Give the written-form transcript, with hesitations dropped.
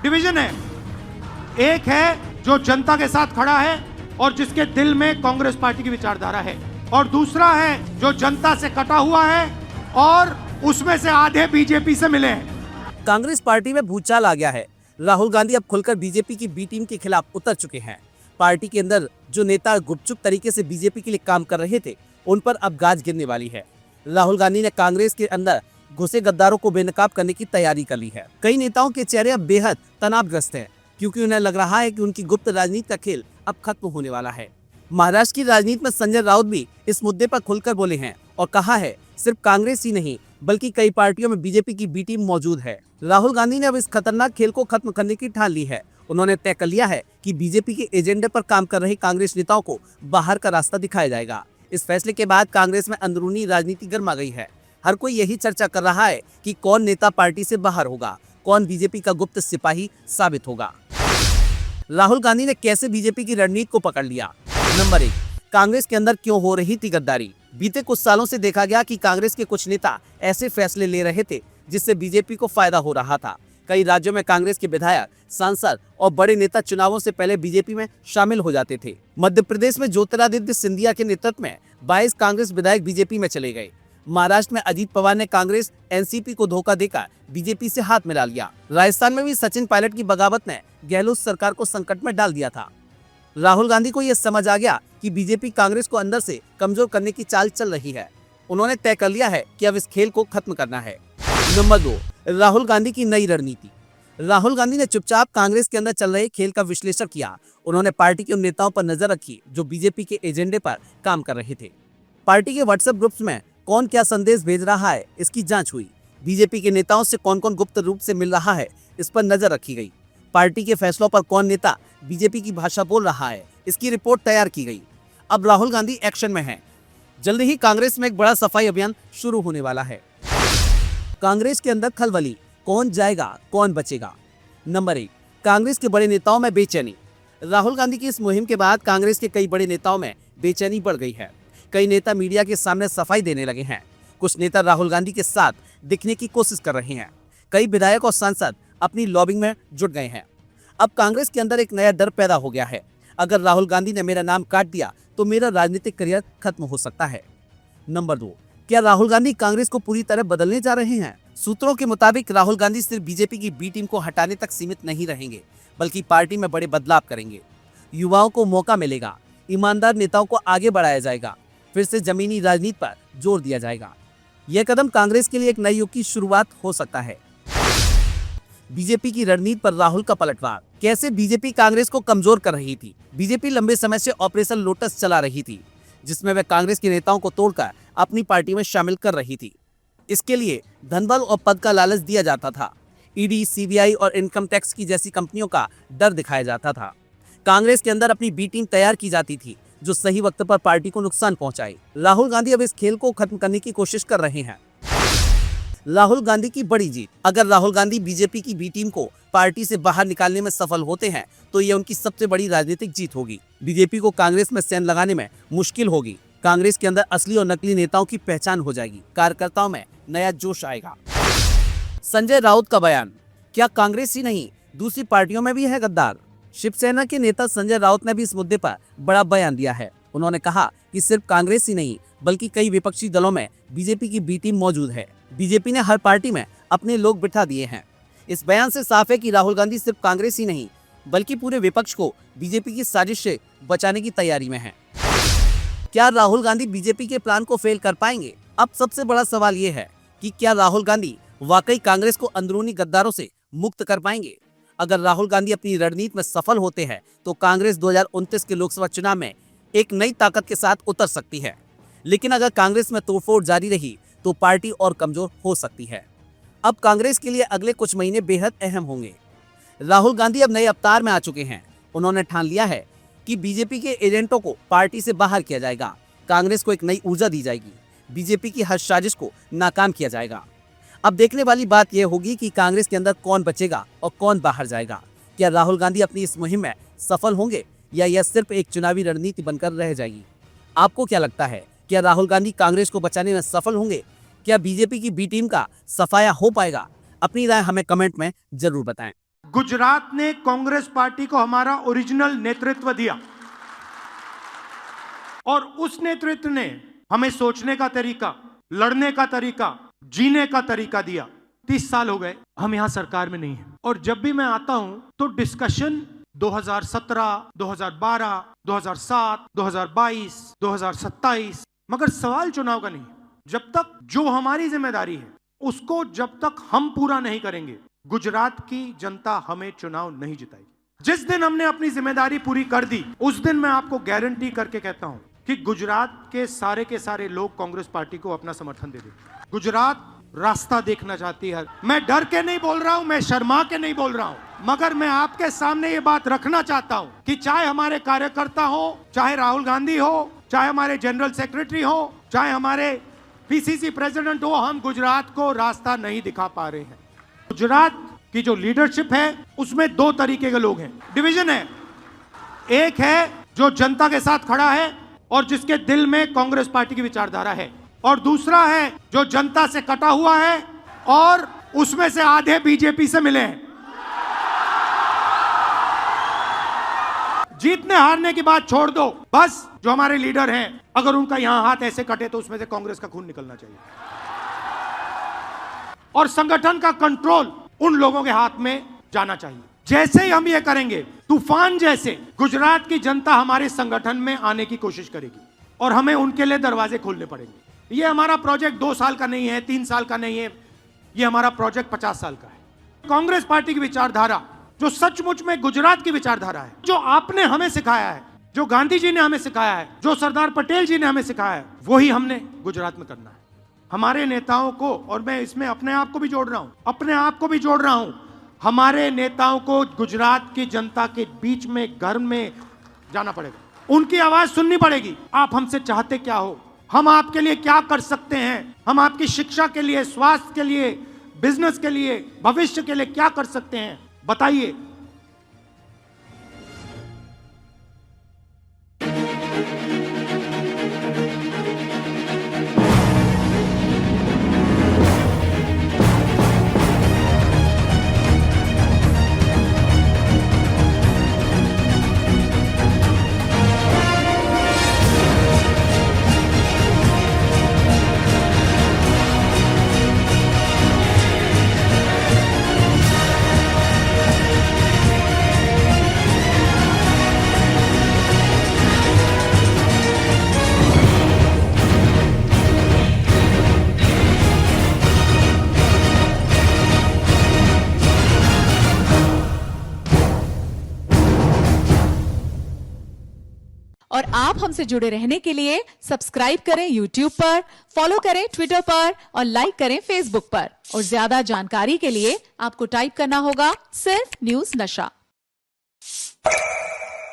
Division है। एक है जो जनता के साथ खड़ा है और जिसके दिल में कांग्रेस पार्टी की विचारधारा है, और दूसरा है जो जनता से कटा हुआ है और उसमें से आधे बीजेपी से मिले हैं। कांग्रेस पार्टी में भूचाल आ गया है। राहुल गांधी अब खुलकर बीजेपी की बी टीम के खिलाफ उतर चुके हैं। पार्टी के अंदर जो नेता गुपचुप तरीके से बीजेपी के लिए काम कर रहे थे, उन पर अब गाज गिरने वाली है। राहुल गांधी ने कांग्रेस के अंदर घुसे गद्दारों को बेनकाब करने की तैयारी कर ली है। कई नेताओं के चेहरे अब बेहद तनावग्रस्त हैं, क्योंकि उन्हें लग रहा है कि उनकी गुप्त राजनीति का खेल अब खत्म होने वाला है। महाराष्ट्र की राजनीति में संजय राउत भी इस मुद्दे पर खुलकर बोले हैं और कहा है, सिर्फ कांग्रेस ही नहीं बल्कि कई पार्टियों में बीजेपी की बी टीम मौजूद है। राहुल गांधी ने अब इस खतरनाक खेल को खत्म करने की ठान ली है। उन्होंने तय कर लिया है कि बीजेपी के एजेंडे पर काम कर रहे कांग्रेस नेताओं को बाहर का रास्ता दिखाया जाएगा। इस फैसले के बाद कांग्रेस में अंदरूनी राजनीति गर्मा गई है। हर कोई यही चर्चा कर रहा है कि कौन नेता पार्टी से बाहर होगा, कौन बीजेपी का गुप्त सिपाही साबित होगा। राहुल गांधी ने कैसे बीजेपी की रणनीति को पकड़ लिया। नंबर 1, कांग्रेस के अंदर क्यों हो रही थी गद्दारी। बीते कुछ सालों से देखा गया कि कांग्रेस के कुछ नेता ऐसे फैसले ले रहे थे जिससे बीजेपी को फायदा हो रहा था। कई राज्यों में कांग्रेस के विधायक, सांसद और बड़े नेता चुनावों से पहले बीजेपी में शामिल हो जाते थे। मध्य प्रदेश में ज्योतिरादित्य सिंधिया के नेतृत्व में 22 कांग्रेस विधायक बीजेपी में चले गए। महाराष्ट्र में अजीत पवार ने कांग्रेस एनसीपी को धोखा देकर बीजेपी से हाथ मिला लिया। राजस्थान में भी सचिन पायलट की बगावत ने गहलोत सरकार को संकट में डाल दिया था। राहुल गांधी को यह समझ आ गया कि बीजेपी कांग्रेस को अंदर से कमजोर करने की चाल चल रही है। उन्होंने तय कर लिया है कि अब इस खेल को खत्म करना है। नंबर 2, राहुल गांधी की नई रणनीति। राहुल गांधी ने चुपचाप कांग्रेस के अंदर चल रहे खेल का विश्लेषण किया। उन्होंने पार्टी के उन नेताओं पर नजर रखी जो बीजेपी के एजेंडे पर काम कर रहे थे। पार्टी के व्हाट्सएप ग्रुप्स में कौन क्या संदेश भेज रहा है, इसकी जांच हुई। बीजेपी के नेताओं से कौन कौन गुप्त रूप से मिल रहा है, इस पर नजर रखी गई। पार्टी के फैसलों पर कौन नेता बीजेपी की भाषा बोल रहा है, इसकी रिपोर्ट तैयार की गई। अब राहुल गांधी एक्शन में हैं। जल्द ही कांग्रेस में एक बड़ा सफाई अभियान शुरू होने वाला है। कांग्रेस के अंदर खलबली, कौन जाएगा कौन बचेगा। नंबर 1, कांग्रेस के बड़े नेताओं में बेचैनी। राहुल गांधी की इस मुहिम के बाद कांग्रेस के कई बड़े नेताओं में बेचैनी बढ़ गई है। कई नेता मीडिया के सामने सफाई देने लगे हैं। कुछ नेता राहुल गांधी के साथ दिखने की कोशिश कर रहे हैं। कई विधायक और सांसद अपनी लॉबिंग में जुट गए हैं। अब कांग्रेस के अंदर एक नया डर पैदा हो गया है। अगर राहुल गांधी ने मेरा नाम काट दिया तो मेरा राजनीतिक करियर खत्म हो सकता है। नंबर 2, क्या राहुल गांधी कांग्रेस को पूरी तरह बदलने जा रहे हैं। सूत्रों के मुताबिक राहुल गांधी सिर्फ बीजेपी की बी टीम को हटाने तक सीमित नहीं रहेंगे, बल्कि पार्टी में बड़े बदलाव करेंगे। युवाओं को मौका मिलेगा, ईमानदार नेताओं को आगे बढ़ाया जाएगा, फिर से जमीनी राजनीति पर जोर दिया जाएगा। यह कदम कांग्रेस के लिए एक नए युग की शुरुआत हो सकता है। बीजेपी की रणनीति पर राहुल का पलटवार। कैसे बीजेपी कांग्रेस को कमजोर कर रही थी। बीजेपी लंबे समय से ऑपरेशन लोटस चला रही थी, जिसमें वह कांग्रेस के नेताओं को तोड़कर अपनी पार्टी में शामिल कर रही थी। इसके लिए धनबल और पद का लालच दिया जाता था। ईडी, सीबीआई और इनकम टैक्स की जैसी कंपनियों का डर दिखाया जाता था। कांग्रेस के अंदर अपनी बी टीम तैयार की जाती थी जो सही वक्त पर पार्टी को नुकसान पहुंचाए। राहुल गांधी अब इस खेल को खत्म करने की कोशिश कर रहे हैं। राहुल गांधी की बड़ी जीत। अगर राहुल गांधी बीजेपी की बी टीम को पार्टी से बाहर निकालने में सफल होते हैं तो यह उनकी सबसे बड़ी राजनीतिक जीत होगी। बीजेपी को कांग्रेस में सेंध लगाने में मुश्किल होगी। कांग्रेस के अंदर असली और नकली नेताओं की पहचान हो जाएगी। कार्यकर्ताओं में नया जोश आएगा। संजय राउत का बयान। क्या कांग्रेस ही नहीं, दूसरी पार्टियों में भी है गद्दार। शिवसेना के नेता संजय राउत ने भी इस मुद्दे पर बड़ा बयान दिया है। उन्होंने कहा कि सिर्फ कांग्रेस ही नहीं बल्कि कई विपक्षी दलों में बीजेपी की बी टीम मौजूद है। बीजेपी ने हर पार्टी में अपने लोग बिठा दिए हैं। इस बयान से साफ है कि राहुल गांधी सिर्फ कांग्रेस ही नहीं बल्कि पूरे विपक्ष को बीजेपी की साजिश से बचाने की तैयारी में है। क्या राहुल गांधी बीजेपी के प्लान को फेल कर पाएंगे। अब सबसे बड़ा सवाल ये है कि क्या राहुल गांधी वाकई कांग्रेस को अंदरूनी गद्दारों से मुक्त कर पाएंगे। अगर राहुल गांधी अपनी रणनीति में सफल होते हैं तो कांग्रेस 2029 के लोकसभा चुनाव में एक नई ताकत के साथ उतर सकती है। लेकिन अगर कांग्रेस में तोड़फोड़ जारी रही तो पार्टी और कमजोर हो सकती है। अब कांग्रेस के लिए अगले कुछ महीने बेहद अहम होंगे। राहुल गांधी अब नए अवतार में आ चुके हैं। उन्होंने ठान लिया है कि बीजेपी के एजेंटों को पार्टी से बाहर किया जाएगा। कांग्रेस को एक नई ऊर्जा दी जाएगी। बीजेपी की हर साजिश को नाकाम किया जाएगा। अब देखने वाली बात यह होगी कि कांग्रेस के अंदर कौन बचेगा और कौन बाहर जाएगा। क्या राहुल गांधी अपनी इस मुहिम में सफल होंगे या यह सिर्फ एक चुनावी रणनीति बनकर रह जाएगी। आपको क्या लगता है, क्या राहुल गांधी कांग्रेस को बचाने में सफल होंगे। क्या बीजेपी की बी टीम का सफाया हो पाएगा। अपनी राय हमें कमेंट में जरूर बताएं। गुजरात ने कांग्रेस पार्टी को हमारा ओरिजिनल नेतृत्व दिया और उस नेतृत्व ने हमें सोचने का तरीका, लड़ने का तरीका, जीने का तरीका दिया। 30 साल हो गए, हम यहां सरकार में नहीं हैं और जब भी मैं आता हूं तो डिस्कशन 2017, 2012, 2007, 2022, 2027, मगर सवाल चुनाव का नहीं। जब तक जो हमारी जिम्मेदारी है उसको जब तक हम पूरा नहीं करेंगे, गुजरात की जनता हमें चुनाव नहीं जिताएगी। जिस दिन हमने अपनी जिम्मेदारी पूरी कर दी, उस दिन मैं आपको गारंटी करके कहता हूं कि गुजरात के सारे लोग कांग्रेस पार्टी को अपना समर्थन दे देंगे। गुजरात रास्ता देखना चाहती है। मैं डर के नहीं बोल रहा हूं, मैं शर्मा के नहीं बोल रहा हूं, मगर मैं आपके सामने ये बात रखना चाहता हूं कि चाहे हमारे कार्यकर्ता हो, चाहे राहुल गांधी हो, चाहे हमारे जनरल सेक्रेटरी हो, चाहे हमारे पीसीसी प्रेसिडेंट हो, हम गुजरात को रास्ता नहीं दिखा पा रहे हैं। गुजरात की जो लीडरशिप है उसमें 2 तरीके के लोग हैं, डिवीजन है। एक है जो जनता के साथ खड़ा है और जिसके दिल में कांग्रेस पार्टी की विचारधारा है, और दूसरा है जो जनता से कटा हुआ है और उसमें से आधे बीजेपी से मिले हैं। जीतने हारने की बात छोड़ दो, बस जो हमारे लीडर हैं अगर उनका यहां हाथ ऐसे कटे तो उसमें से कांग्रेस का खून निकलना चाहिए और संगठन का कंट्रोल उन लोगों के हाथ में जाना चाहिए। जैसे ही हम ये करेंगे, तूफान जैसे गुजरात की जनता हमारे संगठन में आने की कोशिश करेगी और हमें उनके लिए दरवाजे खोलने पड़ेंगे। ये हमारा प्रोजेक्ट 2 साल का नहीं है, 3 साल का नहीं है, ये हमारा प्रोजेक्ट 50 साल का है। कांग्रेस पार्टी की विचारधारा जो सचमुच में गुजरात की विचारधारा है, जो आपने हमें सिखाया है, जो गांधी जी ने हमें सिखाया है, जो सरदार पटेल जी ने हमें सिखाया है, वही हमने गुजरात में करना है। हमारे नेताओं को, और मैं इसमें अपने आप को भी जोड़ रहा हूं, हमारे नेताओं को गुजरात की जनता के बीच में, घर में जाना पड़ेगा, उनकी आवाज सुननी पड़ेगी। आप हमसे चाहते क्या हो, हम आपके लिए क्या कर सकते हैं, हम आपकी शिक्षा के लिए, स्वास्थ्य के लिए, बिजनेस के लिए, भविष्य के लिए क्या कर सकते हैं, बताइए। और आप हमसे जुड़े रहने के लिए सब्सक्राइब करें YouTube पर, फॉलो करें Twitter पर और लाइक करें Facebook पर। और ज्यादा जानकारी के लिए आपको टाइप करना होगा सिर्फ न्यूज़ नशा।